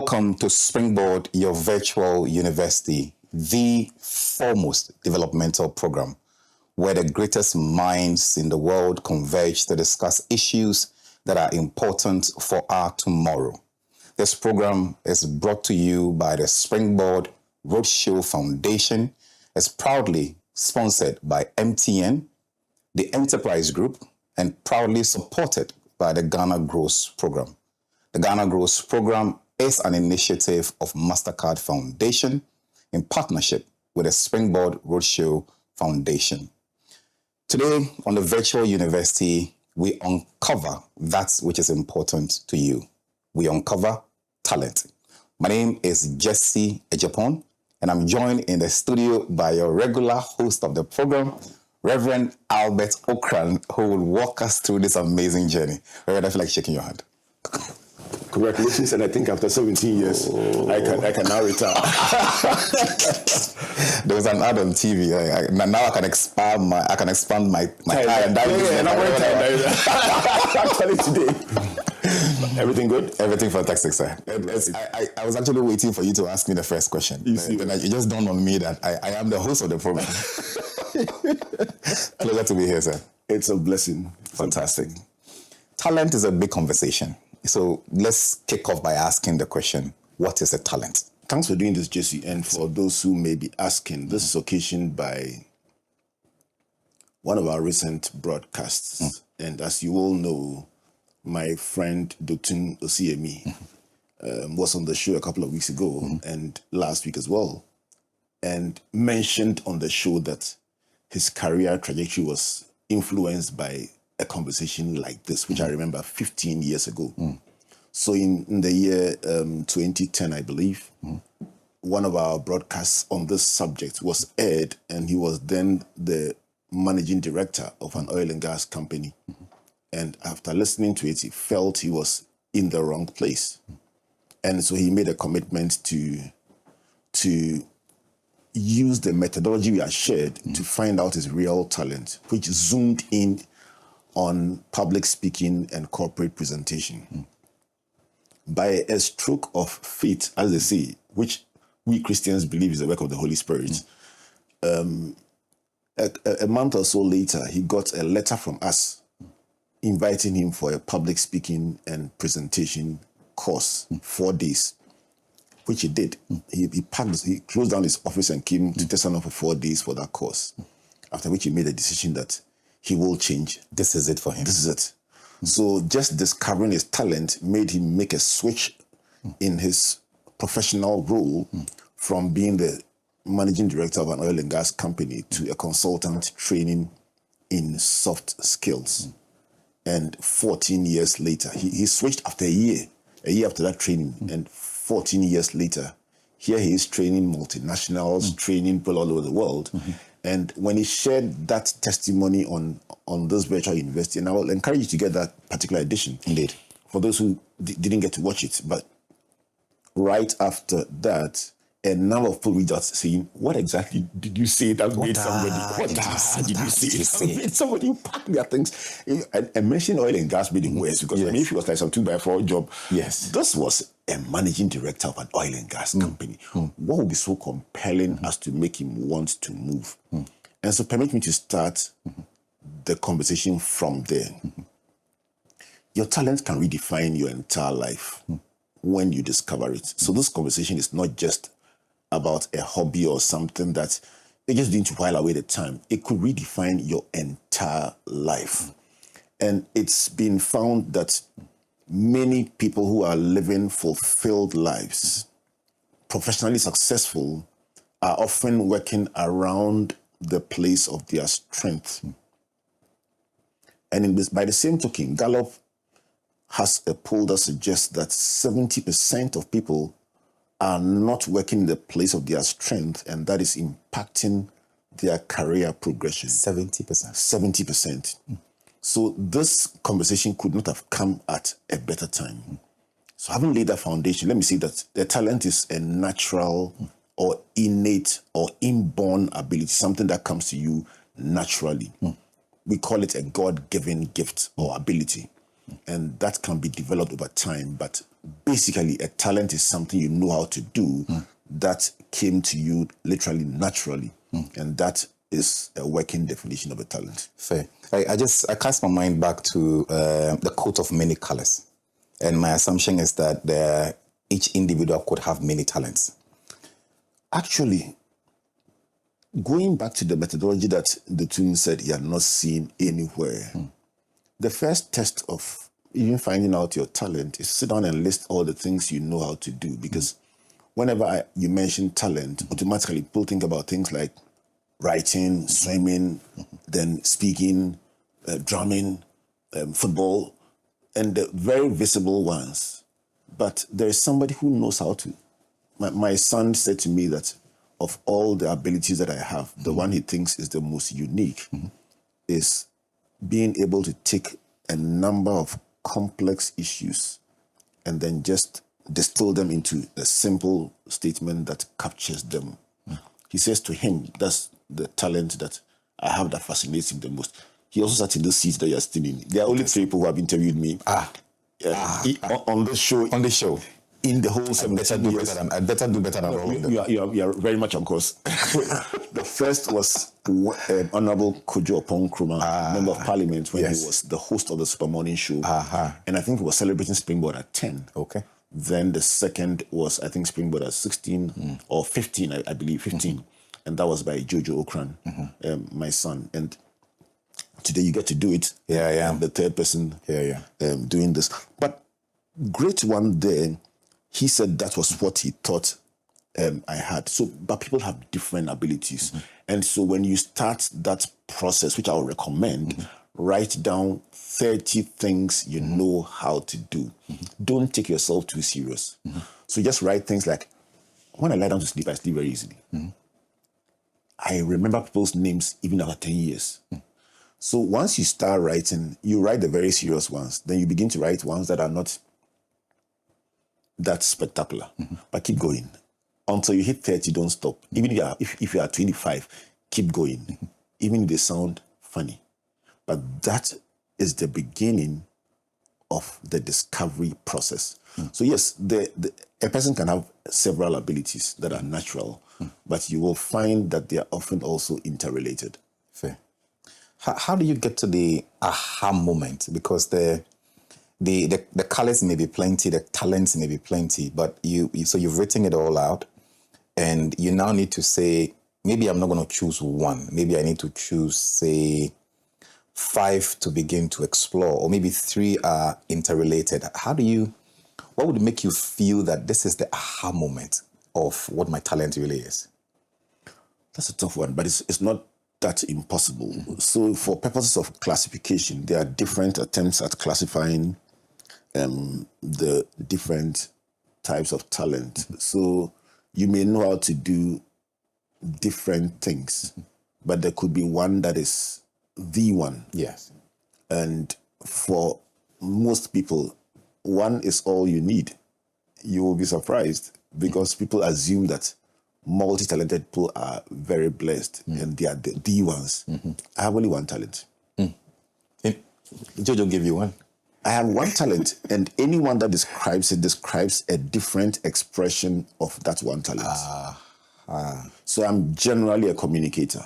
Welcome to Springboard, your virtual university, the foremost developmental program where the greatest minds in the world converge to discuss issues that are important for our tomorrow. This program is brought to you by the Springboard Roadshow Foundation. It's proudly sponsored by MTN, the Enterprise Group, and proudly supported by the Ghana Grows Program. The Ghana Grows Program is an initiative of MasterCard Foundation in partnership with the Springboard Roadshow Foundation. Today on the virtual university, we uncover that which is important to you. We uncover talent. My name is Jesse Agyepong, and I'm joined in the studio by your regular host of the program, Reverend Albert Ocran, who will walk us through this amazing journey. Reverend, I feel like shaking your hand. Congratulations, and I think after 17 years, I can now retire. There was an ad on TV. Now I can expand my tie and dye. And I'm wearing tie and actually today. Everything good? Everything fantastic, sir. I was actually waiting for you to ask me the first question. It just dawned on me that I am the host of the program. Pleasure to be here, sir. It's a blessing. Fantastic. Talent is a big conversation. So let's kick off by asking the question, what is a talent? Thanks for doing this, Jesse. And for those who may be asking, this is occasioned by one of our recent broadcasts. And as you all know, my friend Dotun Osiemi was on the show a couple of weeks ago and last week as well, and mentioned on the show that his career trajectory was influenced by a conversation like this, which I remember 15 years ago. So in the year 2010, I believe, one of our broadcasts on this subject was aired, and he was then the managing director of an oil and gas company. And after listening to it, he felt he was in the wrong place. And so he made a commitment to use the methodology we had shared to find out his real talent, which zoomed in on public speaking and corporate presentation. By a stroke of fate, as they say, which we Christians believe is the work of the Holy Spirit, a month or so later, he got a letter from us inviting him for a public speaking and presentation course, 4 days, which he did. He closed down his office and came to Tesano for 4 days for that course, after which he made a decision that he will change. This is it for him. This is it. So just discovering his talent made him make a switch in his professional role from being the managing director of an oil and gas company to a consultant training in soft skills. And 14 years later, he switched after a year after that training. And 14 years later, here he is training multinationals, training people all over the world. And when he shared that testimony on this virtual university, and I will encourage you to get that particular edition. Indeed. For those who didn't get to watch it. But right after that, a number of people reached out saying, what exactly did you say that made somebody? What did you say? That made somebody pack their things. I mentioned oil and gas made it worse because I mean, if it was like some 2x4 job, this was a managing director of an oil and gas company. What would be so compelling as to make him want to move? And so permit me to start the conversation from there. Your talent can redefine your entire life when you discover it. So this conversation is not just about a hobby or something that you're just doing to while away the time. It could redefine your entire life. And it's been found that many people who are living fulfilled lives, professionally successful, are often working around the place of their strength. And by the same token, Gallup has a poll that suggests that 70% of people are not working in the place of their strength, and that is impacting their career progression. 70%. 70%. So this conversation could not have come at a better time. So having laid that foundation, let me say that the talent is a natural or innate or inborn ability, something that comes to you naturally. We call it a God-given gift or ability. and that can be developed over time. But basically, a talent is something you know how to do that came to you literally naturally, and that is a working definition of a talent. Fair. I cast my mind back to the coat of many colors, and my assumption is that each individual could have many talents. Actually, going back to the methodology that the twin said he had not seen anywhere, the first test of even finding out your talent is sit down and list all the things you know how to do. Because whenever you mention talent, automatically people think about things like writing, swimming, then speaking, drumming, football, and the very visible ones. But there is somebody who knows how to. My son said to me that of all the abilities that I have, the one he thinks is the most unique is being able to take a number of complex issues and then just distill them into a simple statement that captures them. He says to him, that's the talent that I have that fascinates him the most. He also sat in those seats that you're sitting in. There are only 3 people who have interviewed me on the show. On the show. In the whole I better do better than all of them. You are very much on course. The first was Honorable Kojo Opong Nkrumah, Member of Parliament, when he was the host of the Super Morning Show. And I think he was celebrating Springboard at 10. Okay. Then the second was, I think, Springboard at 16 or 15, I believe, 15. And that was by Jojo Ocran, my son. And today you get to do it. Yeah. The third person doing this. But great one there, he said that was what he thought I had. So, but people have different abilities. And so when you start that process, which I would recommend, write down 30 things you know how to do. Don't take yourself too serious. So just write things like, when I lie down to sleep, I sleep very easily. I remember people's names even after 10 years. So once you start writing, you write the very serious ones. Then you begin to write ones that are not that spectacular. But keep going. Until you hit 30, don't stop. Even if you are 25, keep going. Even if they sound funny. But that is the beginning of the discovery process. So yes, a person can have several abilities that are natural, but you will find that they are often also interrelated. Fair. How do you get to the aha moment? Because the colors may be plenty, the talents may be plenty, but so you've written it all out, and you now need to say, maybe I'm not going to choose one. Maybe I need to choose, say, 5 to begin to explore, or maybe 3 are interrelated. What would make you feel that this is the aha moment of what my talent really is? That's a tough one, but it's not that impossible. So for purposes of classification, there are different attempts at classifying the different types of talent. So you may know how to do different things, but there could be one that is the one. Yes. And for most people, one is all you need. You will be surprised because people assume that multi-talented people are very blessed and they are the ones. I have only one talent. Jojo gave you one. I have one talent, and anyone that describes it describes a different expression of that one talent. So I'm generally a communicator.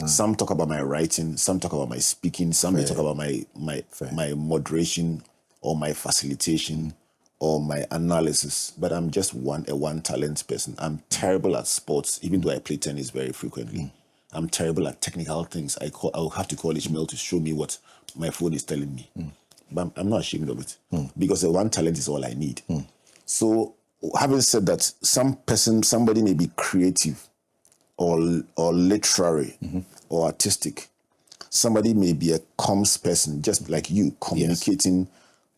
Some talk about my writing, some talk about my speaking, some may talk about my moderation or my facilitation or my analysis. But I'm just a one talent person. I'm terrible at sports, even though I play tennis very frequently. I'm terrible at technical things. I'll have to call Ishmael to show me what my phone is telling me. But I'm not ashamed of it because the one talent is all I need. So having said that, somebody may be creative or literary or artistic. Somebody may be a comms person, just like you, communicating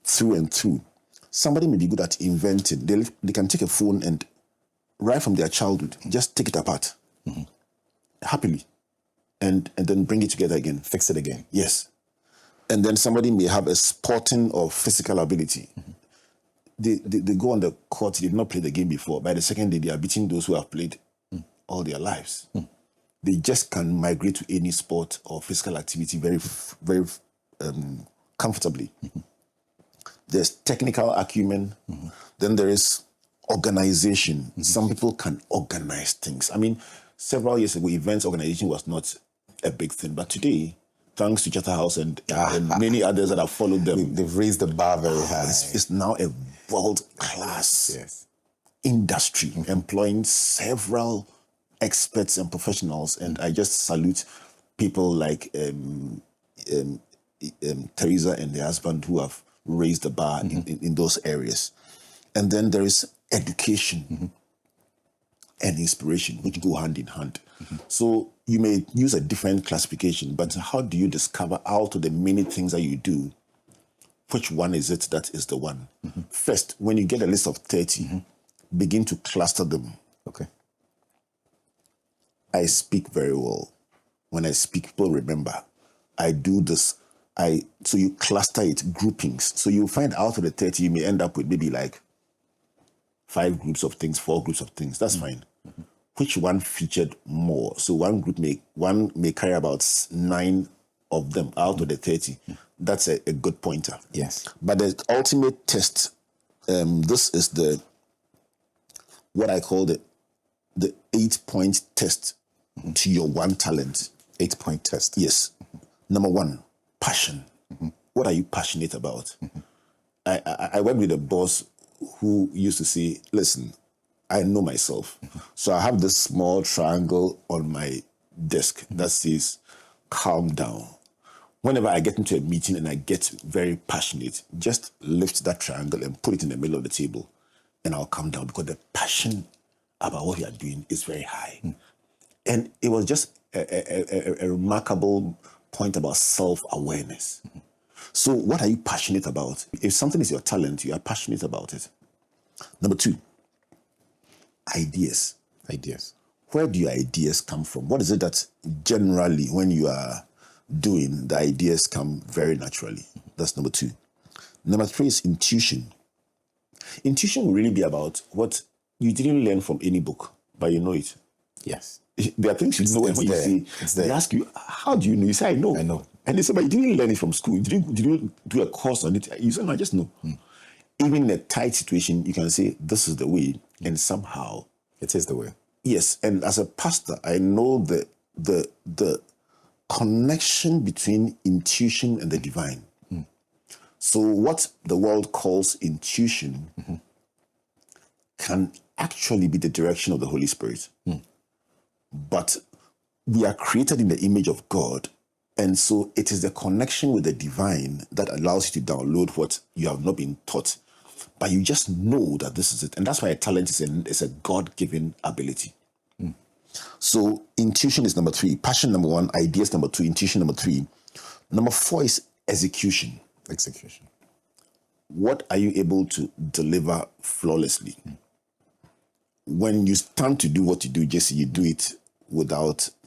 through and through. Somebody may be good at inventing. They can take a phone and right from their childhood, just take it apart happily and then bring it together again. Fix it again. Yes. And then somebody may have a sporting or physical ability. They go on the court, they did not play the game before. By the second day, they are beating those who have played all their lives. They just can migrate to any sport or physical activity very, very comfortably. there's technical acumen, then there is organization. Some people can organize things. I mean, several years ago, events organization was not a big thing, but today, thanks to Charterhouse and many others that have followed them, They've raised the bar very high. it's now a world-class Yes. industry employing several experts and professionals, and I just salute people like Teresa and the husband who have raised the bar in those areas. And then there is education and inspiration, which go hand in hand. So you may use a different classification, but how do you discover out of the many things that you do, which one is it that is the one? First, when you get a list of 30, begin to cluster them. Okay. I speak very well. When I speak, people remember. I do this. So you cluster it, groupings. So you find out of the 30, you may end up with maybe like 5 groups of things, 4 groups of things. That's fine. Which one featured more? So one group may carry about 9 of them out of the 30. That's a good pointer. Yes. But the ultimate test, this is what I call the 8-point test to your one talent. 8-point test. Yes. Number 1, passion. What are you passionate about? I went with a boss who used to say, listen, I know myself. So I have this small triangle on my desk that says, calm down. Whenever I get into a meeting and I get very passionate, just lift that triangle and put it in the middle of the table and I'll calm down, because the passion about what you are doing is very high. And it was just a remarkable point about self-awareness. So what are you passionate about? If something is your talent, you are passionate about it. Number 2, ideas. Ideas. Where do your ideas come from? What is it that generally, when you are doing, the ideas come very naturally? That's number 2. Number 3 is intuition. Intuition will really be about what you didn't learn from any book, but you know it. Yes. There are things you know, and when you see, they ask you, how do you know? You say, I know. I know. And they say, but you didn't learn it from school. You didn't do a course on it. You say, no, I just know. Even in a tight situation, you can say, this is the way, and somehow It is the way. yes. And as a pastor, I know the connection between intuition and the divine. So what the world calls intuition can actually be the direction of the Holy Spirit. But we are created in the image of God. And so it is the connection with the divine that allows you to download what you have not been taught. But you just know that this is it. And that's why a talent is a God-given ability. So intuition is number 3. Passion, number 1. Ideas, number 2. Intuition, number 3. Number 4 is execution. Execution. What are you able to deliver flawlessly? When you stand to do what you do, Jesse, you do it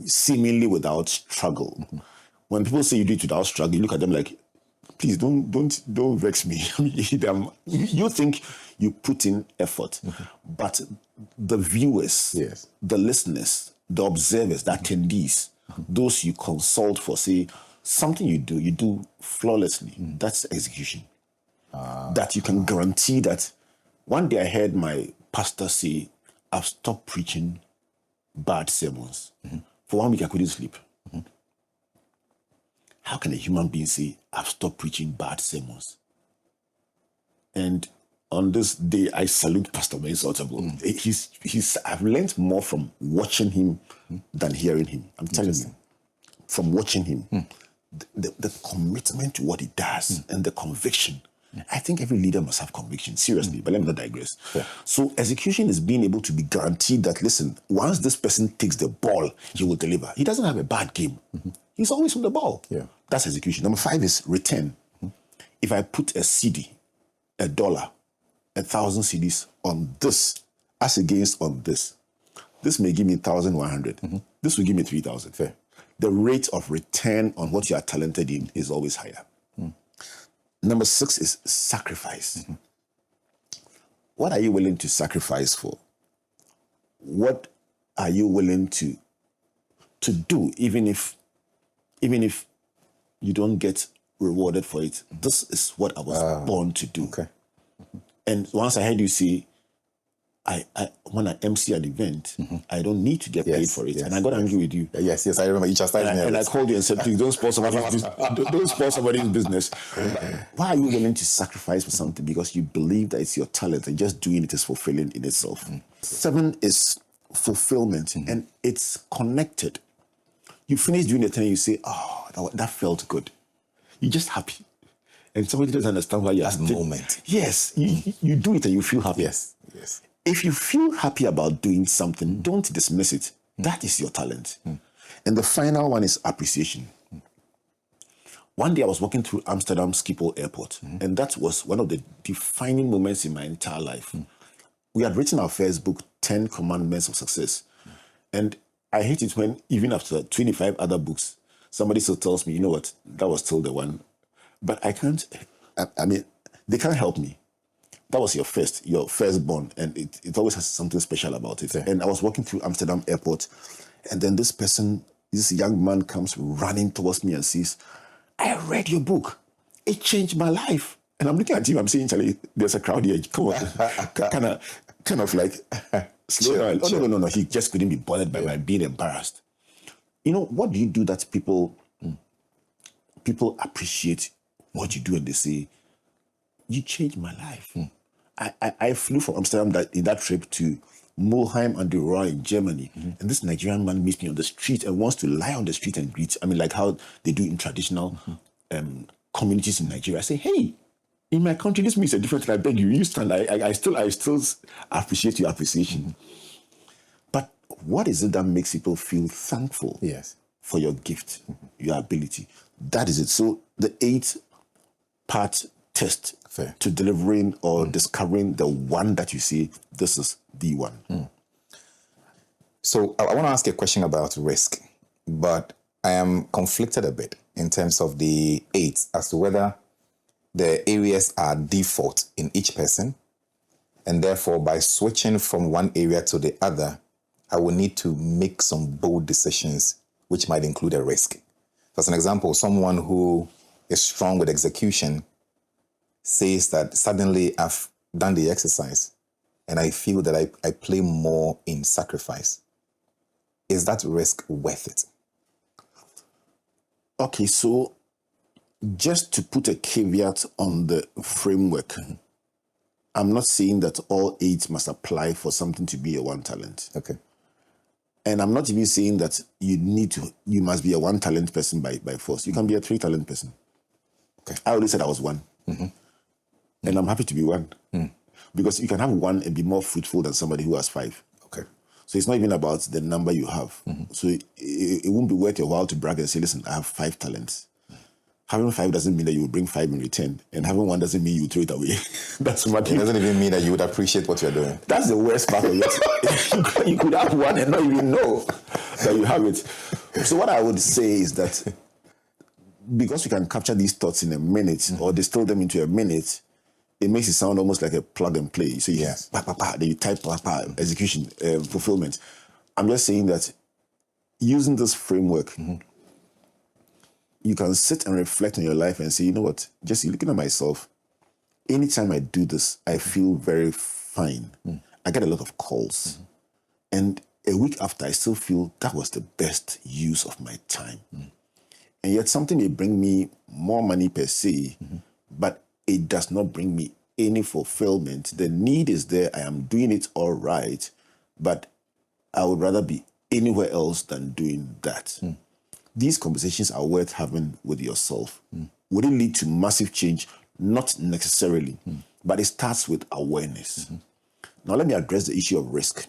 seemingly without struggle. When people say you do it without struggle, you look at them like, please don't vex me. You think you put in effort, but the viewers, Yes. the listeners, the observers, the attendees, those you consult for, say something you do flawlessly. That's execution. That you can guarantee that. One day I heard my pastor say, I've stopped preaching bad sermons. For 1 week I couldn't sleep. How can a human being say, I've stopped preaching bad sermons? And on this day, I salute Pastor Mensotable. I've learned more from watching him than hearing him. I'm telling you, from watching him, the commitment to what he does and the conviction. I think every leader must have conviction, seriously, but let me not digress. Yeah. So execution is being able to be guaranteed that, listen, once this person takes the ball, he will deliver. He doesn't have a bad game. He's always on the ball. Yeah. That's execution. Number 5 is return. If I put a CD, $1, 1,000 CDs on this, as against on this may give me 1,100. This will give me 3,000. Fair. The rate of return on what you are talented in is always higher. Number 6 is sacrifice. What are you willing to sacrifice for? What are you willing to do, even if you don't get rewarded for it. This is what I was born to do. Okay. And once I heard you say, I when I MC an event, I don't need to get paid for it. And I got angry with you. Yes, I remember you chastised me. And I called you and said, please don't spoil somebody's business. Why are you willing to sacrifice for something? Because you believe that it's your talent and just doing it is fulfilling in itself. 7 is fulfillment, and it's connected. You finish doing the thing and you say, oh, that felt good. You're just happy. And somebody doesn't understand why you're that moment. Yes, you do it and you feel happy. Yes. If you feel happy about doing something, don't dismiss it. That is your talent. And the final one is appreciation. One day I was walking through Amsterdam Schiphol Airport, and that was one of the defining moments in my entire life. We had written our first book, 10 Commandments of Success. And I hate it when, even after 25 other books, somebody still tells me, you know what, that was still the one. But I can't, they can't help me. That was your firstborn, and it always has something special about it. Yeah. And I was walking through Amsterdam Airport, and then this young man comes running towards me and says, I read your book. It changed my life. And I'm looking at him, I'm saying, Charlie, there's a crowd here. Come on. kind of like, slow down. Oh, no. He just couldn't be bothered by my being embarrassed. You know, what do you do that people appreciate what you do and they say, you changed my life. I flew from Amsterdam in that trip to Mulheim and the Ruhr in Germany. And this Nigerian man meets me on the street and wants to lie on the street and greet. I mean, like how they do in traditional communities in Nigeria. I say, hey, in my country, this means a different thing. I beg you, you stand. I still appreciate your appreciation. But what is it that makes people feel thankful for your gift, your ability? That is it. So the 8-part test to delivering or discovering the one that you see, this is the one. So I want to ask a question about risk, but I am conflicted a bit in terms of the 8 as to whether the areas are default in each person, and therefore by switching from one area to the other, I will need to make some bold decisions, which might include a risk. As an example, someone who is strong with execution says that suddenly I've done the exercise and I feel that I play more in sacrifice. Is that risk worth it? Okay, so just to put a caveat on the framework, I'm not saying that all 8 must apply for something to be a one talent. Okay. And I'm not even saying that you must be a one talent person by force. You can be a 3 talent person. Okay. I already said I was 1. And I'm happy to be 1. Because you can have 1 and be more fruitful than somebody who has 5. Okay. So it's not even about the number you have. So it won't be worth your while to brag and say, listen, I have 5 talents. Having 5 doesn't mean that you will bring 5 in return. And having 1 doesn't mean you throw it away. That's what it doesn't even mean that you would appreciate what you're doing. That's the worst part of it. You could have 1 and not even know that you have it. So what I would say is that because you can capture these thoughts in a minute or distill them into a minute, it makes it sound almost like a plug and play. So then you type execution, fulfillment. I'm just saying that using this framework, you can sit and reflect on your life and say, you know what, Jesse, looking at myself, anytime I do this, I feel very fine. I get a lot of calls. And a week after, I still feel that was the best use of my time. And yet something may bring me more money per se, but it does not bring me any fulfillment. The need is there. I am doing it all right, but I would rather be anywhere else than doing that. These conversations are worth having with yourself. Would it lead to massive change? Not necessarily, but it starts with awareness. Now let me address the issue of risk.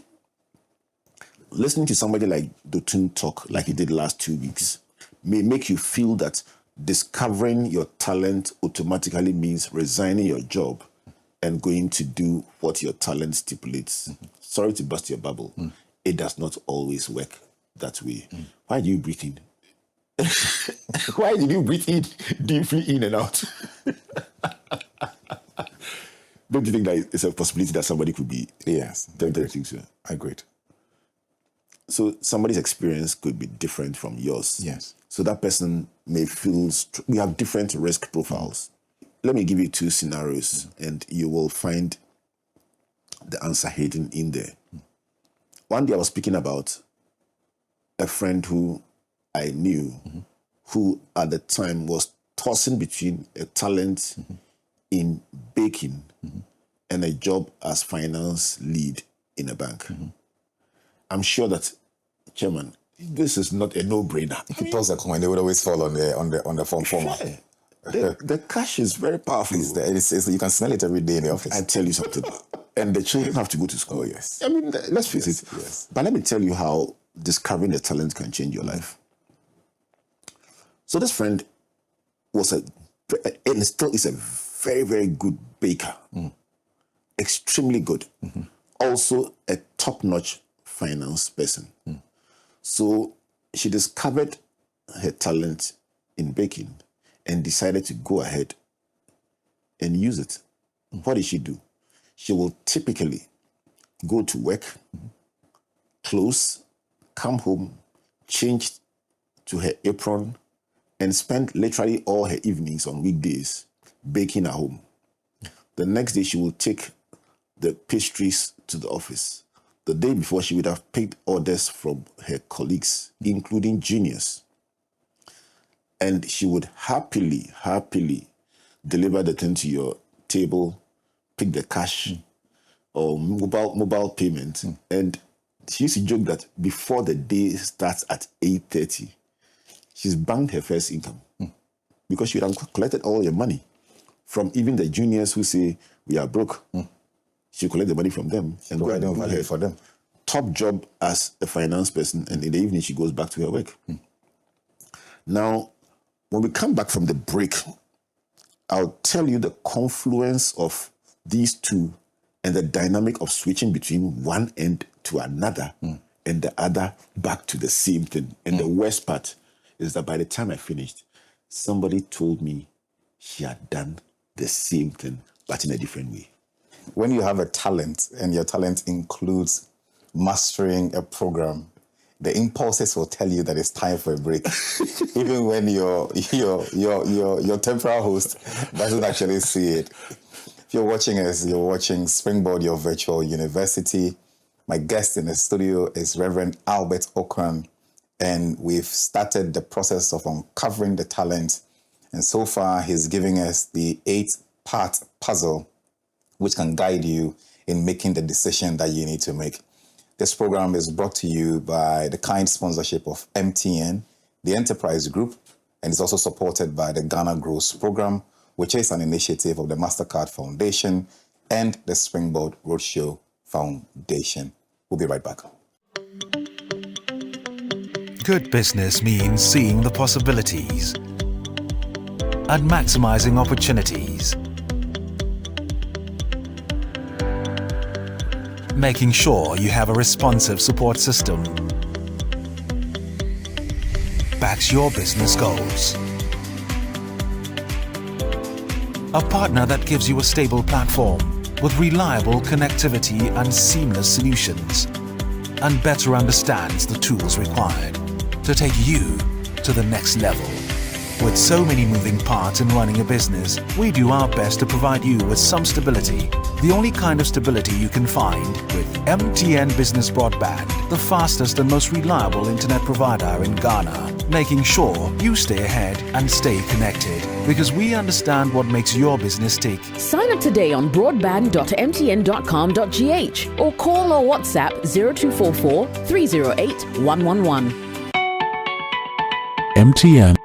Listening to somebody like Dotun talk, like he did last 2 weeks, may make you feel that discovering your talent automatically means resigning your job and going to do what your talent stipulates. Sorry to burst your bubble. It does not always work that way. Why do you breathe in? Why did you breathe in deeply in and out? Don't you think that it's a possibility that somebody could be? Yes, Don't you think so? I agree. So somebody's experience could be different from yours. Yes. So that person may feel, we have different risk profiles. Let me give you two scenarios and you will find the answer hidden in there. One day I was speaking about a friend who I knew who at the time was tossing between a talent in baking and a job as finance lead in a bank. I'm sure that, Chairman, this is not a no-brainer. If you toss a coin, they would always fall on the phone format. The cash is very powerful. You can smell it every day in the office. I tell you something. And the children have to go to school. Oh, yes. I mean, let's face it. Yes. But let me tell you how discovering the talent can change your life. So this friend was and still is a very, very good baker. Extremely good. Also a top-notch finance person. So she discovered her talent in baking and decided to go ahead and use it. What did she do? She will typically go to work, close, come home, change to her apron, and spend literally all her evenings on weekdays baking at home. The next day, she will take the pastries to the office. The day before, she would have picked orders from her colleagues, including juniors. And she would happily deliver the thing to your table, pick the cash or mobile payment. And she used to joke that before the day starts at 8:30, she's banked her first income because she would have collected all your money from even the juniors who say, we are broke. She collect the money from them and go and do her for them. top job as a finance person. And in the evening, she goes back to her work. Now, when we come back from the break, I'll tell you the confluence of these two and the dynamic of switching between one end to another and the other back to the same thing. And the worst part is that by the time I finished, somebody told me she had done the same thing, but in a different way. When you have a talent and your talent includes mastering a program, the impulses will tell you that it's time for a break, even when your temporal host doesn't actually see it. If you're watching us, you're watching Springboard, your virtual university. My guest in the studio is Reverend Albert Ocran, and we've started the process of uncovering the talent. And so far, he's giving us the 8-part puzzle, which can guide you in making the decision that you need to make. This program is brought to you by the kind sponsorship of MTN, the Enterprise Group, and is also supported by the Ghana Grows Program, which is an initiative of the MasterCard Foundation and the Springboard Roadshow Foundation. We'll be right back. Good business means seeing the possibilities and maximizing opportunities. Making sure you have a responsive support system backs your business goals. A partner that gives you a stable platform with reliable connectivity and seamless solutions, and better understands the tools required to take you to the next level. With so many moving parts in running a business, we do our best to provide you with some stability, the only kind of stability you can find with MTN Business Broadband, the fastest and most reliable internet provider in Ghana, making sure you stay ahead and stay connected, because we understand what makes your business tick. Sign up today on broadband.mtn.com.gh or call or WhatsApp 0244 308 111. MTN.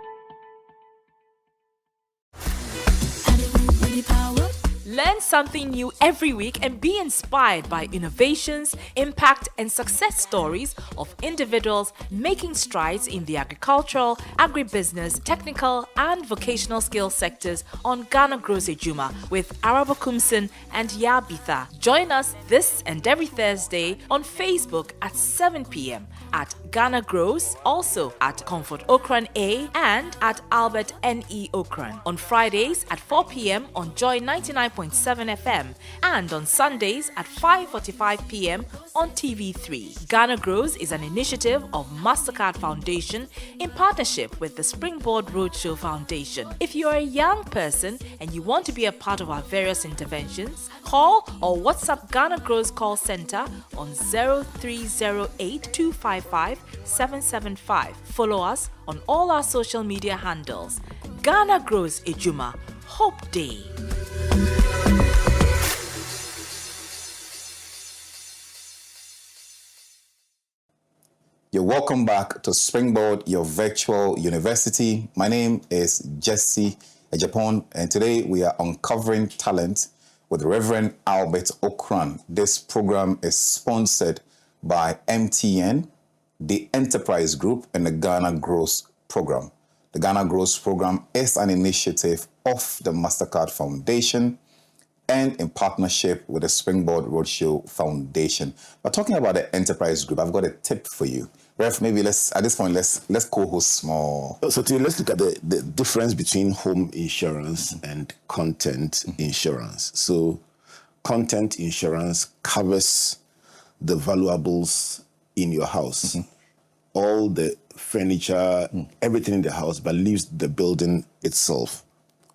Learn something new every week and be inspired by innovations, impact, and success stories of individuals making strides in the agricultural, agribusiness, technical, and vocational skills sectors on Ghana Grows Ejuma with Arabo Kumsin and Yabitha. Join us this and every Thursday on Facebook at 7 p.m. at Ghana Grows, also at Comfort Ocran A and at Albert N.E. Ocran. On Fridays at 4 p.m. on Joy 99.9 95.7 FM and on Sundays at 5:45 p.m. on TV3. Ghana Grows is an initiative of Mastercard Foundation in partnership with the Springboard Roadshow Foundation. If you are a young person and you want to be a part of our various interventions, call or WhatsApp Ghana Grows call center on 0308 255 775. Follow us on all our social media handles. Ghana Grows Ejuma. Hope Day. You're welcome back to Springboard, your virtual university. My name is Jesse Agyepong, and today we are uncovering talent with Reverend Albert Ocran. This program is sponsored by MTN, the Enterprise Group, and the Ghana Grows Program. The Ghana Grows Program is an initiative of the Mastercard Foundation and in partnership with the Springboard Roadshow Foundation. But talking about the Enterprise Group, I've got a tip for you. Ref, maybe let's co-host small. So today, let's look at the difference between home insurance and content insurance. So content insurance covers the valuables in your house, all the furniture, everything in the house, but leaves the building itself.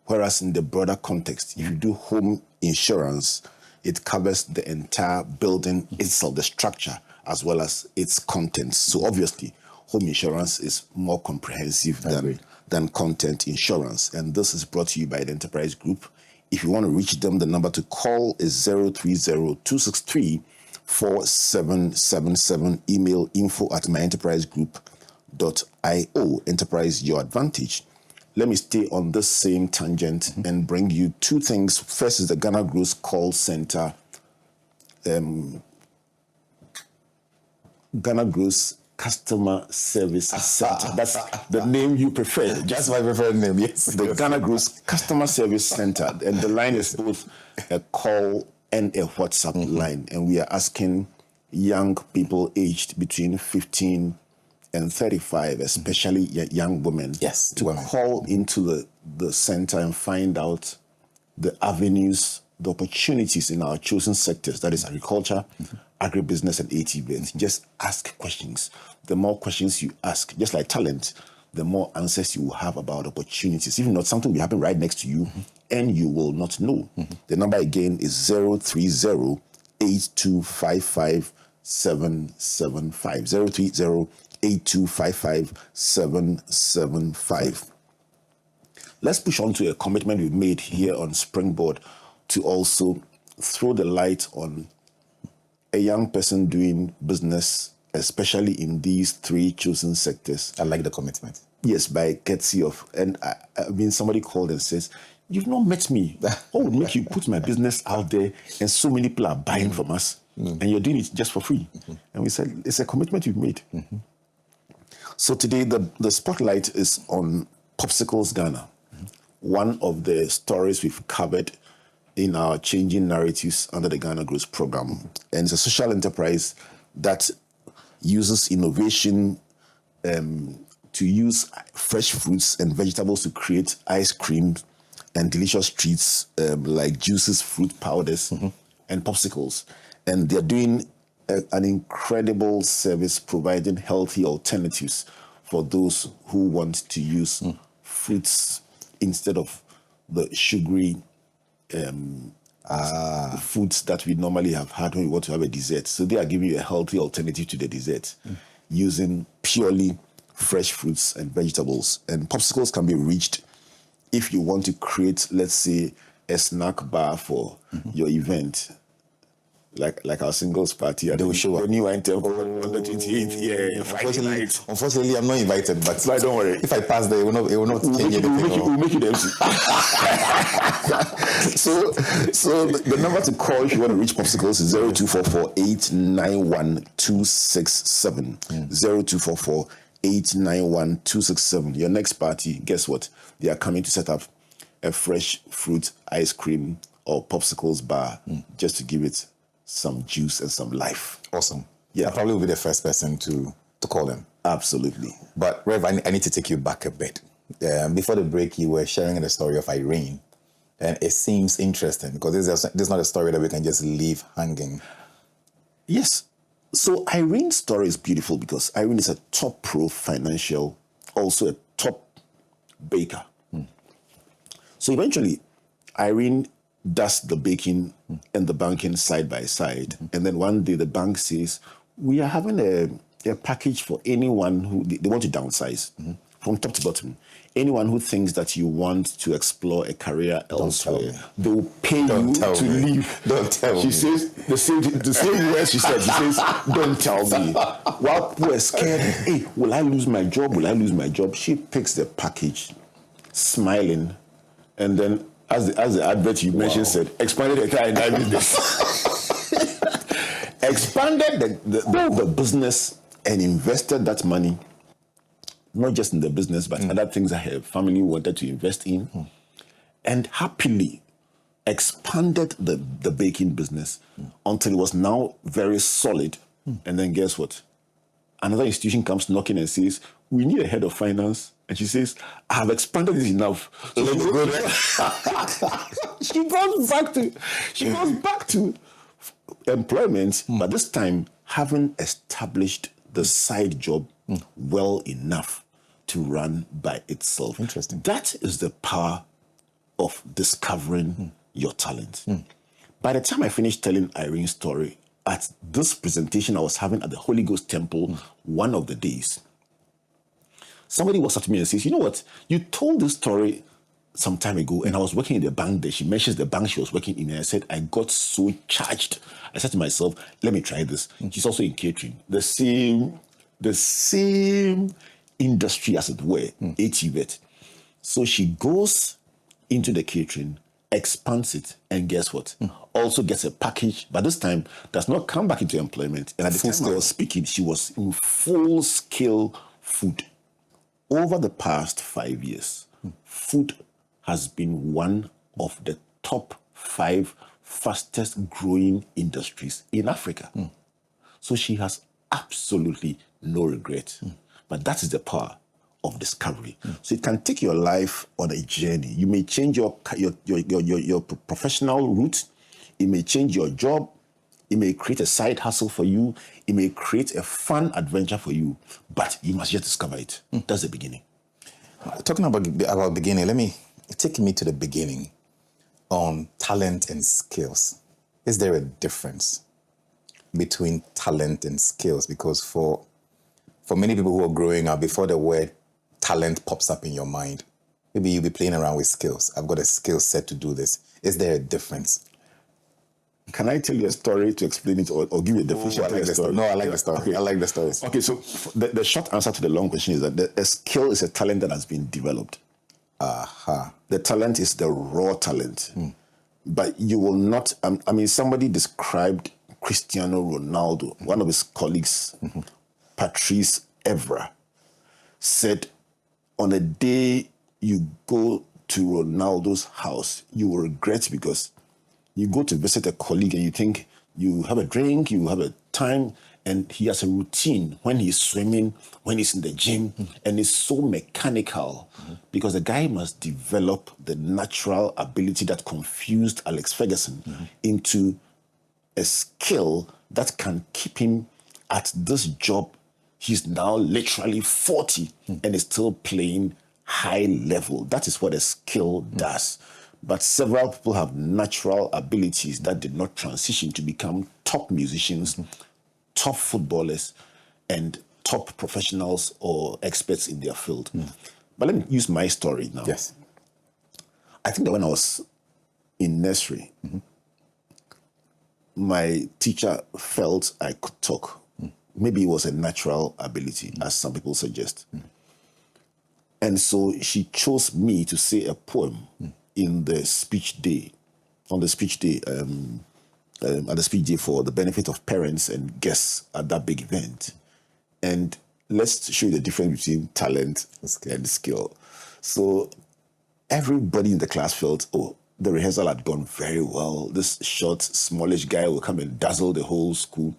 Whereas in the broader context, if you do home insurance, it covers the entire building itself, the structure, as well as its contents. So obviously, home insurance is more comprehensive than content insurance. And this is brought to you by the Enterprise Group. If you want to reach them, the number to call is 030-263-4777. Email info@myenterprisegroup.io. Enterprise, your advantage. Let me stay on this same tangent and bring you two things. First is the Ghana Grows call center. Ghana Grows Customer Service Center. That's the name you prefer. That's my preferred name, yes. The Ghana Grows Customer Service Center. And the line is both a call and a WhatsApp line. And we are asking young people aged between 15 and 35, especially young women, to call into the center and find out the avenues, the opportunities in our chosen sectors, that is agriculture, agribusiness, and ATV. Just ask questions. The more questions you ask, just like talent, the more answers you will have about opportunities. Even not something will happen right next to you, and you will not know. The number again is 030-8255-775. 030-8255-775. Let's push on to a commitment we've made here on Springboard to also throw the light on a young person doing business, especially in these three chosen sectors. I like the commitment. Yes, by courtesy of, and I mean, somebody called and says, "You've not met me. What would make you put my business out there and so many people are buying from us and you're doing it just for free?" And we said, it's a commitment you've made. So today, the spotlight is on Popsicles Ghana. One of the stories we've covered in our Changing Narratives under the Ghana Grows program. And it's a social enterprise that uses innovation to use fresh fruits and vegetables to create ice cream and delicious treats like juices, fruit powders, and popsicles. And they're doing an incredible service providing healthy alternatives for those who want to use fruits instead of the sugary foods that we normally have had when we want to have a dessert. So they are giving you a healthy alternative to the dessert using purely fresh fruits and vegetables. And popsicles can be reached if you want to create, let's say, a snack bar for your event. Like our singles party, and they will show up. New item on the 28th. Yeah, unfortunately, I'm not invited. But don't worry. If I pass there, it will not change anything. We'll make it empty. So the number to call if you want to reach Popsicles is 0244-891-267. 0244-891-267. Your next party, guess what? They are coming to set up a fresh fruit ice cream or popsicles bar just to give it some juice and some life. Awesome. Yeah. I probably will be the first person to call them. Absolutely. But Rev, I need to take you back a bit. Before the break, you were sharing the story of Irene And it seems interesting because this is not a story that we can just leave hanging. Yes. So Irene's story is beautiful because Irene is a top pro financial, also a top baker. So eventually, Irene does the baking and the banking side by side. And then one day the bank says, we are having a package for anyone who, they want to downsize from top to bottom. Anyone who thinks that you want to explore a career elsewhere, they will pay you to leave. Don't tell me. She says, the same words she said, she says, don't tell me. While people are scared, hey, will I lose my job? Will I lose my job? She picks the package, smiling, and then as the advert you mentioned said, expanded the car and I did this. Expanded the business and invested that money, not just in the business, but other things that her family wanted to invest in, and happily expanded the baking business until it was now very solid. And then guess what? Another institution comes knocking and says, we need a head of finance. And she says, I have expanded it enough. So she goes back to employment, but this time having established the side job well enough to run by itself. Interesting. That is the power of discovering your talent. By the time I finished telling Irene's story at this presentation I was having at the Holy Ghost Temple one of the days, somebody was at me and says, you know what, you told this story some time ago and I was working in the bank there. She mentions the bank she was working in and I said, I got so charged. I said to myself, let me try this. She's also in catering. The same industry as it were, HEVET. So she goes into the catering, expands it, and guess what? Also gets a package, but this time does not come back into employment. And at the time I was speaking, she was in full-scale food. Over the past 5 years, food has been one of the top 5 fastest growing industries in Africa. So she has absolutely no regret. But that is the power of discovery. So it can take your life on a journey. You may change your professional route. It may change your job. It may create a side hustle for you. It may create a fun adventure for you. But you must just discover it. That's the beginning. Talking about beginning, let me take me to the beginning on talent and skills. Is there a difference between talent and skills? Because for many people who are growing up, before the word talent pops up in your mind, maybe you'll be playing around with skills. I've got a skill set to do this. Is there a difference? Can I tell you a story to explain it or give you a definition? I like the story. No, I like the story. Okay. I like the stories. Okay, so the short answer to the long question is that a skill is a talent that has been developed. The talent is the raw talent. But you will not, somebody described Cristiano Ronaldo, one of his colleagues, Patrice Evra, said, on the day you go to Ronaldo's house, you will regret because you go to visit a colleague and you think you have a drink, you have a time, and he has a routine when he's swimming, when he's in the gym, and it's so mechanical because the guy must develop the natural ability that confused Alex Ferguson into a skill that can keep him at this job. He's now literally 40 and is still playing high level. That is what a skill does. But several people have natural abilities that did not transition to become top musicians, top footballers, and top professionals or experts in their field. But let me use my story now. Yes. I think that when I was in nursery, my teacher felt I could talk. Maybe it was a natural ability, as some people suggest. And so she chose me to say a poem in the speech day, at the speech day for the benefit of parents and guests at that big event. And let's show you the difference between talent and skill. So everybody in the class felt, oh, the rehearsal had gone very well. This short, smallish guy will come and dazzle the whole school.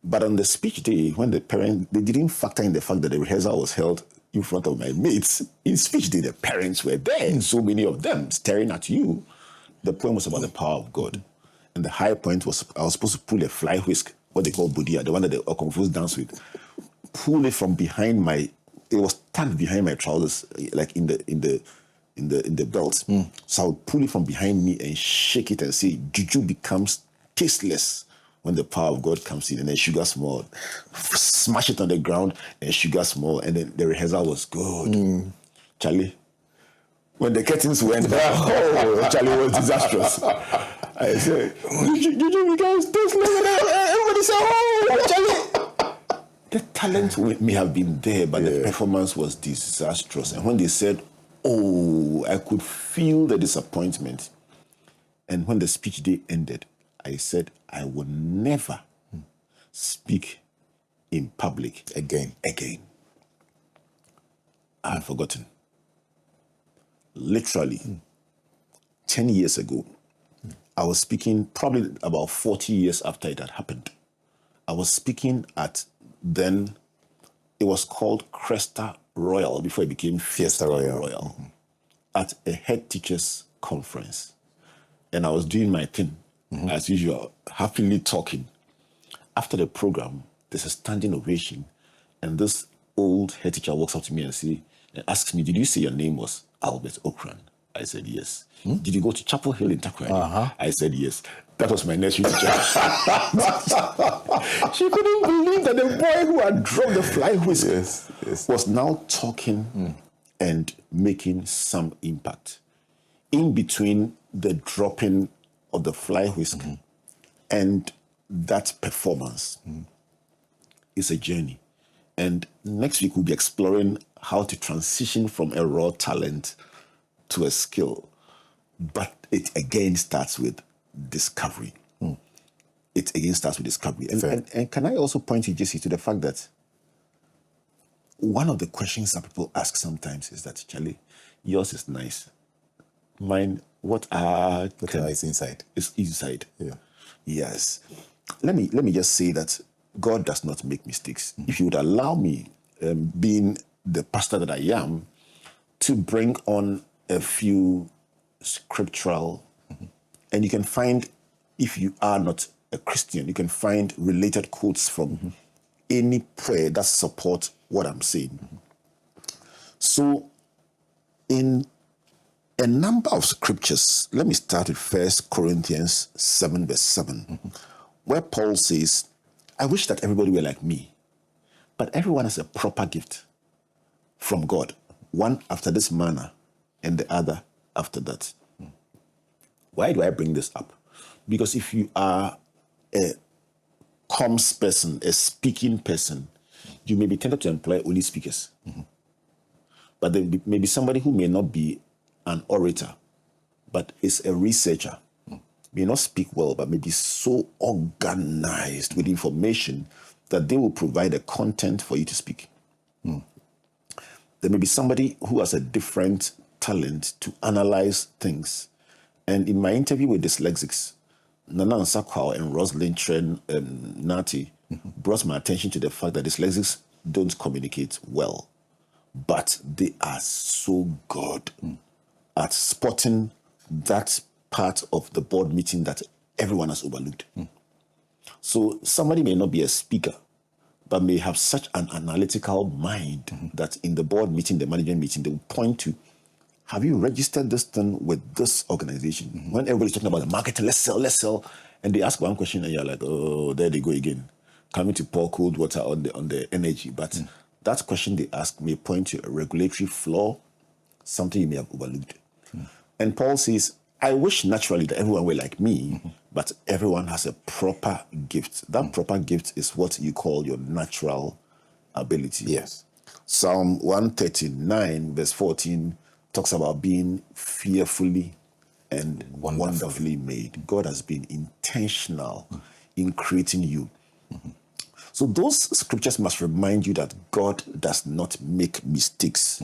But on the speech day, when the parents, they didn't factor in the fact that the rehearsal was held in front of my mates. In speech day, the parents were there, and so many of them staring at you. The poem was about the power of God. And the high point was I was supposed to pull a fly whisk, what they call budia, the one that the Okongfus dance with. Pull it from behind it was tucked behind my trousers, like in the belt. So I would pull it from behind me and shake it and say, Juju becomes tasteless when the power of God comes in, and then sugar small. Smash it on the ground and sugar small, and then the rehearsal was good. Charlie, when the curtains went down, Charlie was disastrous. I said, Juju becomes tasteless, and everybody said, oh, Charlie. The talent may have been there, but the performance was disastrous. And when they said, oh, I could feel the disappointment. And when the speech day ended, I said, I will never speak in public again. I had forgotten. Literally, 10 years ago, I was speaking probably about 40 years after it had happened. I was speaking at then, it was called Cresta Royal before it became Fiesta Royal. At a head teachers conference. And I was doing my thing, as usual, happily talking. After the program, there's a standing ovation, and this old head teacher walks up to me and asks me, did you say your name was Albert Ocran? I said, yes. Did you go to Chapel Hill in Takoradi? I said, yes. That was my nursery teacher. She couldn't believe that the boy who had dropped the fly whisk was now talking and making some impact. In between the dropping of the fly whisk and that performance is a journey. And next week we'll be exploring how to transition from a raw talent to a skill. But it again starts with discovery. It again starts with discovery. And can I also point you, Jesse, to the fact that one of the questions that people ask sometimes is that, Charlie, yours is nice. Mine, what is inside? It's inside. Yeah. Yes. Let me just say that God does not make mistakes. If you would allow me, being the pastor that I am, to bring on a few scriptural, and you can find, if you are not a Christian, you can find related quotes from any prayer that support what I'm saying. So, in a number of scriptures, let me start with 1 Corinthians 7 verse 7, where Paul says, I wish that everybody were like me, but everyone has a proper gift from God, one after this manner and the other after that. Why do I bring this up? Because if you are a comms person, a speaking person, you may be tempted to employ only speakers. But there may be somebody who may not be an orator, but is a researcher. May not speak well, but may be so organized with information that they will provide a content for you to speak. There may be somebody who has a different talent to analyze things. And in my interview with dyslexics, Nana Nsakwao and Rosalind Tren Nati brought my attention to the fact that dyslexics don't communicate well, but they are so good at spotting that part of the board meeting that everyone has overlooked. So somebody may not be a speaker, but may have such an analytical mind that in the board meeting, the management meeting, they will point to, have you registered this thing with this organization? When everybody's talking about the marketing, let's sell. And they ask one question and you're like, oh, there they go again. Coming to pour cold water on the energy. But that question they ask may point to a regulatory flaw, something you may have overlooked. And Paul says, I wish naturally that everyone were like me, but everyone has a proper gift. That proper gift is what you call your natural ability. Yes. Psalm 139 verse 14 talks about being fearfully and wonderfully made. God has been intentional in creating you. So those scriptures must remind you that God does not make mistakes.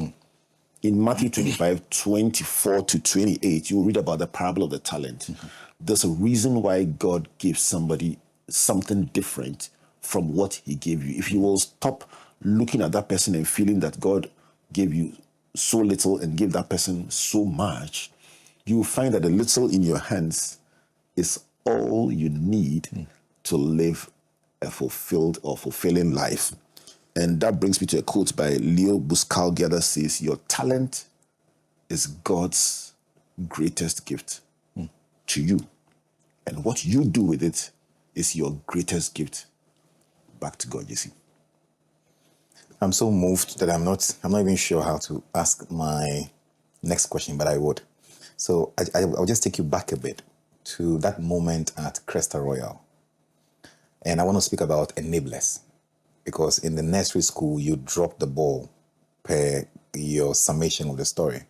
In Matthew 25, 24 to 28, you will read about the parable of the talent. There's a reason why God gives somebody something different from what he gave you. If you will stop looking at that person and feeling that God gave you so little and gave that person so much, you will find that the little in your hands is all you need to live a fulfilled or fulfilling life. And that brings me to a quote by Leo Buscaglia that says, your talent is God's greatest gift to you. And what you do with it is your greatest gift back to God, Jesse. I'm so moved that I'm not even sure how to ask my next question, but I would. So I'll just take you back a bit to that moment at Cresta Royal. And I want to speak about enablers, because in the nursery school, you dropped the ball per your summation of the story.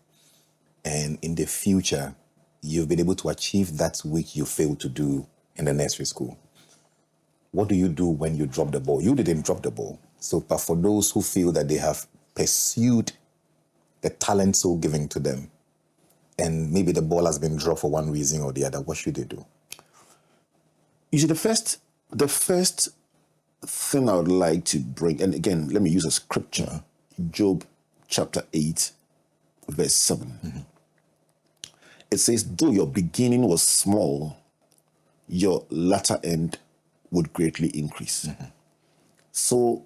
And in the future, you've been able to achieve that which you failed to do in the nursery school. What do you do when you drop the ball? You didn't drop the ball. So, but for those who feel that they have pursued the talent so given to them, and maybe the ball has been dropped for one reason or the other, what should they do? You see, the first thing I would like to bring, and again, let me use a scripture, Job chapter 8, verse 7. It says, though your beginning was small, your latter end would greatly increase. So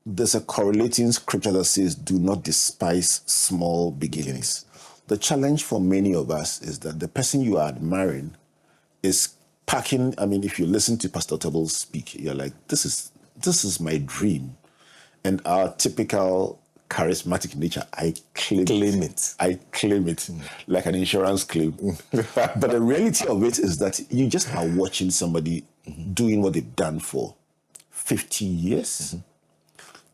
there's a correlating scripture that says, do not despise small beginnings. The challenge for many of us is that the person you are admiring is packing. I mean, if you listen to Pastor Table speak, you're like, this is my dream. And our typical charismatic nature, I claim it. I claim it like an insurance claim. But the reality of it is that you just are watching somebody doing what they've done for 50 years.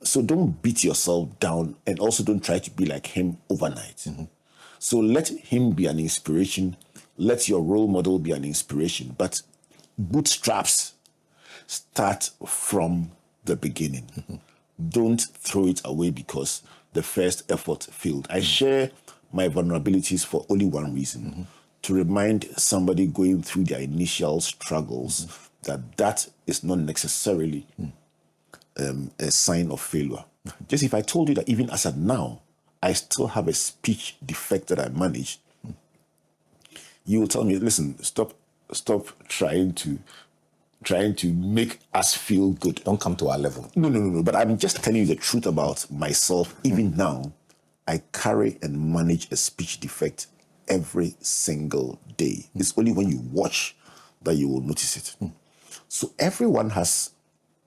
So don't beat yourself down, and also don't try to be like him overnight. So let him be an inspiration. Let your role model be an inspiration. But bootstraps start from the beginning. Don't throw it away because the first effort failed. I share my vulnerabilities for only one reason, to remind somebody going through their initial struggles that is not necessarily a sign of failure. Just if I told you that even as of now, I still have a speech defect that I manage, you will tell me, listen, stop trying to make us feel good. Don't come to our level. No. But I'm just telling you the truth about myself. Even now, I carry and manage a speech defect every single day. It's only when you watch that you will notice it. So everyone has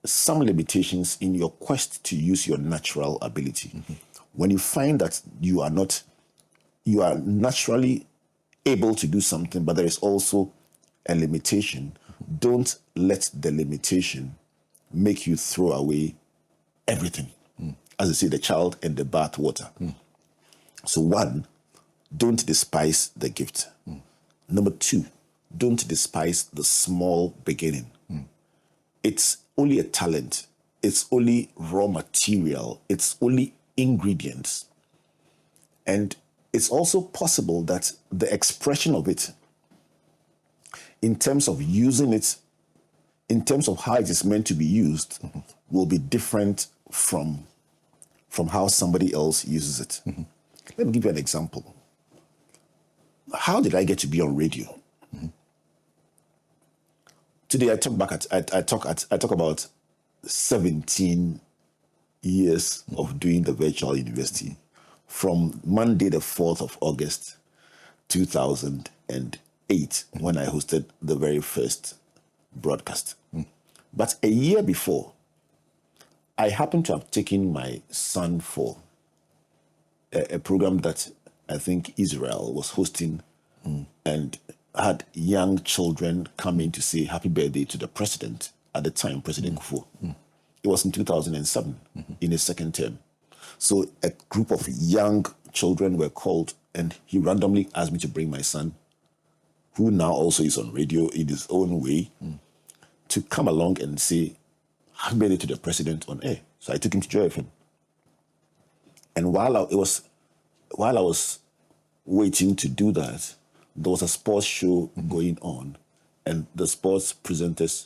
some limitations in your quest to use your natural ability. When you find that you are naturally able to do something, but there is also a limitation, don't let the limitation make you throw away everything. As I say, the child and the bath water. So one, don't despise the gift. Number two, don't despise the small beginning. It's only a talent. It's only raw material. It's only ingredients. And it's also possible that the expression of it, in terms of using it, in terms of how it is meant to be used, will be different from how somebody else uses it. Let me give you an example. How did I get to be on radio? Today I talk about 17 years of doing the virtual university, from Monday the 4th of August 2008, when I hosted the very first broadcast. But a year before, I happened to have taken my son for a program that I think Israel was hosting, and had young children come in to say happy birthday to the president at the time, President Kufuor. It was in 2007, in his second term. So a group of young children were called, and he randomly asked me to bring my son, who now also is on radio in his own way, to come along and say happy birthday to the president on air. So I took him to Joy FM. And while I was waiting to do that, there was a sports show going on, and the sports presenters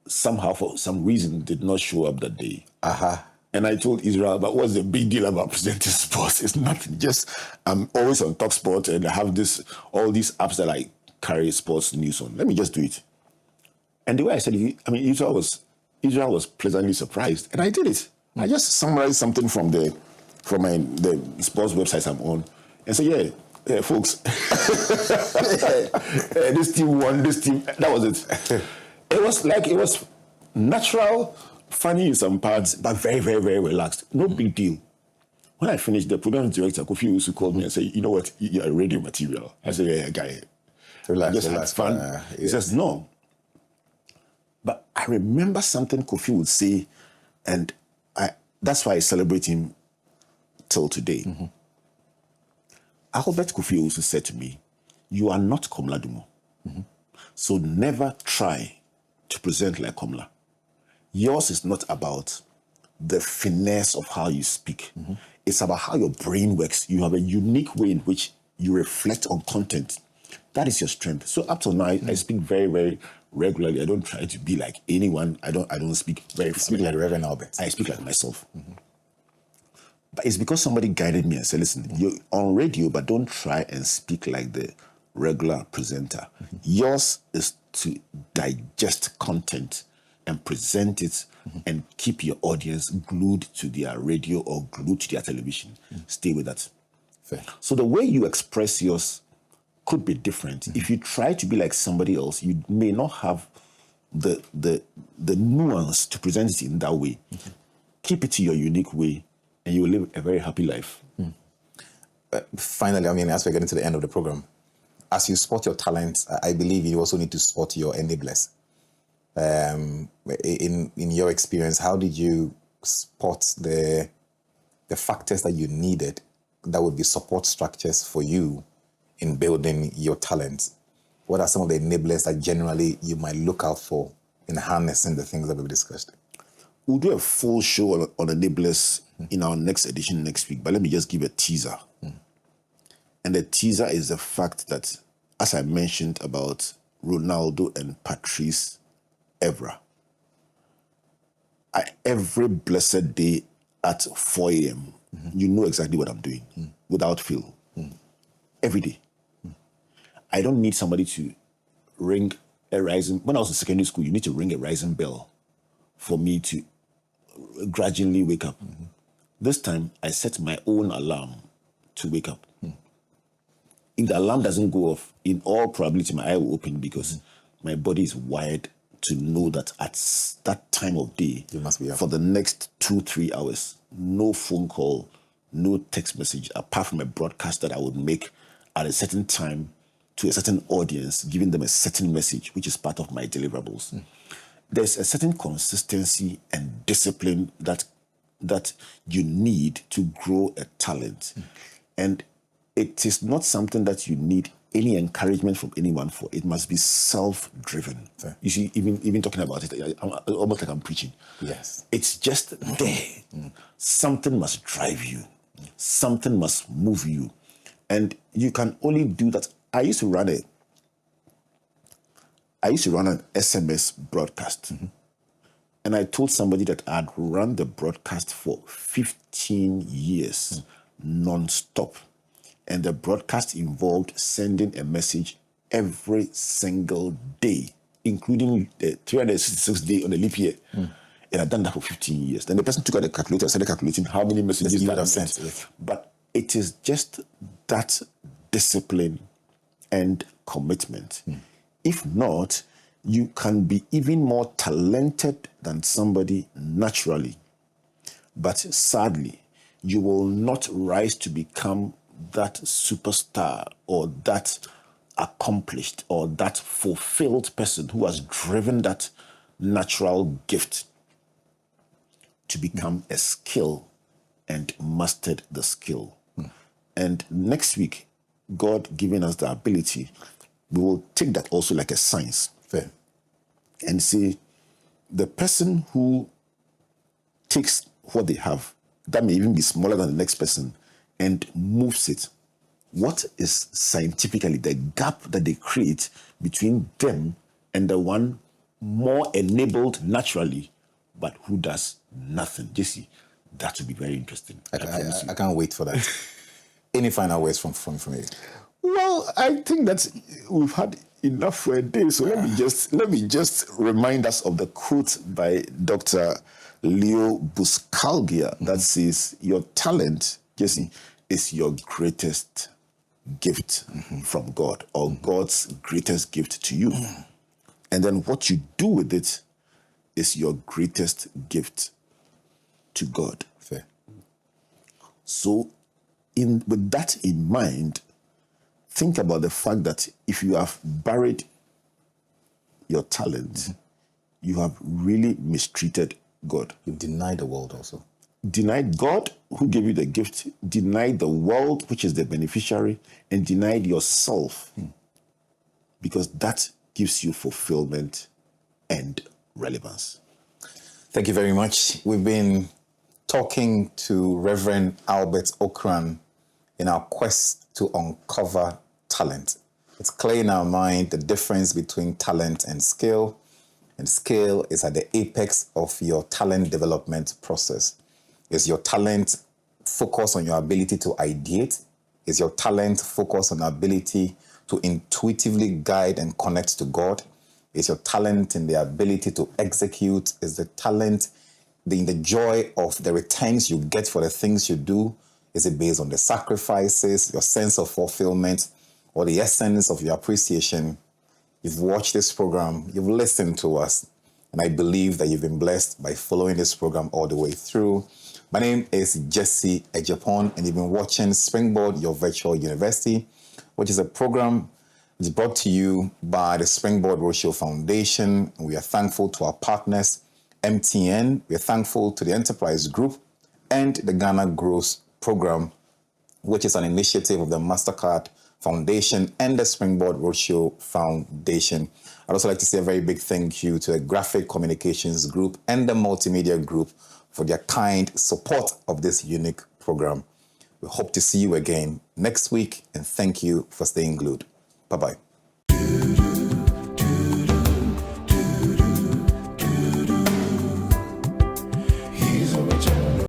somehow, for some reason, did not show up that day. And I told Israel, but what's the big deal about presenting sports? It's nothing. Just I'm always on Talk Sport and I have all these apps that I carry sports news on. Let me just do it. And the way I said it, Israel was pleasantly surprised, and I did it. I just summarized something from the sports websites I'm on, and said, yeah, folks, this team won. This team, that was it. It was natural, funny in some parts, but very, very, very relaxed. No big deal. When I finished, the program director, Kofi, used to call me and say, you know what, you're radio material. I said, yeah, guy. Relax. Fun. He says, no. But I remember something Kofi would say, and that's why I celebrate him till today. Mm-hmm. Albert Kofi also said to me, you are not Komla Dumo. Mm-hmm. So never try to present like Komla. Yours is not about the finesse of how you speak. Mm-hmm. It's about how your brain works. You have a unique way in which you reflect on content. That is your strength. So up till now, I speak very, very regularly. I don't try to be like anyone. I don't speak very. You speak like Reverend Albert. I speak like myself. Mm-hmm. But it's because somebody guided me and said, listen, you're on radio, but don't try and speak like the regular presenter. Mm-hmm. Yours is to digest content and present it and keep your audience glued to their radio or glued to their television. Stay with that. Fair. So the way you express yours could be different. If you try to be like somebody else, you may not have the nuance to present it in that way. Keep it to your unique way, and you will live a very happy life. Finally, as we're getting to the end of the program, as you spot your talents, I believe you also need to spot your enablers. In your experience, how did you spot the factors that you needed that would be support structures for you in building your talents? What are some of the enablers that generally you might look out for in harnessing the things that we've discussed? We'll do a full show on enablers in our next edition next week, but let me just give a teaser. And the teaser is the fact that, as I mentioned about Ronaldo and Patrice Evra, every blessed day at 4 a.m., you know exactly what I'm doing without fail. Every day. I don't need somebody to ring a rising. When I was in secondary school, you need to ring a rising bell for me to gradually wake up. This time, I set my own alarm to wake up. If the alarm doesn't go off, in all probability, my eye will open because my body is wired to know that at that time of day, you must be up. For the next 2-3 hours, no phone call, no text message, apart from a broadcast that I would make at a certain time to a certain audience, giving them a certain message, which is part of my deliverables. There's a certain consistency and discipline that you need to grow a talent. And it is not something that you need any encouragement from anyone for. It must be self-driven. Fair. You see, even talking about it, I'm almost like I'm preaching. Yes. It's just there. Something must drive you. Something must move you. And you can only do that. I used to run an SMS broadcast. And I told somebody that I'd run the broadcast for 15 years, non-stop. And the broadcast involved sending a message every single day, including the 366 day on the leap year. And I've done that for 15 years. Then the person took out the calculator and started calculating how many messages you that have sent. sent. But it is just that discipline and commitment. If not, you can be even more talented than somebody naturally. But sadly, you will not rise to become that superstar or that accomplished or that fulfilled person who has driven that natural gift to become a skill and mastered the skill. And next week, God giving us the ability, we will take that also like a science. Fair. And say, the person who takes what they have, that may even be smaller than the next person, and moves it. What is scientifically the gap that they create between them and the one more enabled naturally, but who does nothing? Jesse, That would be very interesting. I can't wait for that. Any final words from you? Well, I think that we've had enough for a day. So let me just remind us of the quote by Dr. Leo Buscaglia that says, "Your talent, Jesse, is your greatest gift from God, or God's greatest gift to you. And then what you do with it is your greatest gift to God." Fair. So with that in mind, think about the fact that if you have buried your talent, you have really mistreated God. You deny the world also. Denied God, who gave you the gift, denied the world, which is the beneficiary, and denied yourself, because that gives you fulfillment and relevance. Thank you very much. We've been talking to Reverend Albert Ocran in our quest to uncover talent. It's clear in our mind the difference between talent and skill. And skill is at the apex of your talent development process. Is your talent focused on your ability to ideate? Is your talent focused on the ability to intuitively guide and connect to God? Is your talent in the ability to execute? Is the talent in the joy of the returns you get for the things you do? Is it based on the sacrifices, your sense of fulfillment, or the essence of your appreciation? You've watched this program, you've listened to us, and I believe that you've been blessed by following this program all the way through. My name is Jesse Agyepong, and you've been watching Springboard, your virtual university, which is a program that's brought to you by the Springboard Roadshow Foundation. And we are thankful to our partners, MTN. We are thankful to the Enterprise Group and the Ghana Growth Program, which is an initiative of the MasterCard Foundation and the Springboard Roadshow Foundation. I'd also like to say a very big thank you to the Graphic Communications Group and the Multimedia Group for their kind support of this unique program. We hope to see you again next week, and thank you for staying glued. Bye-bye.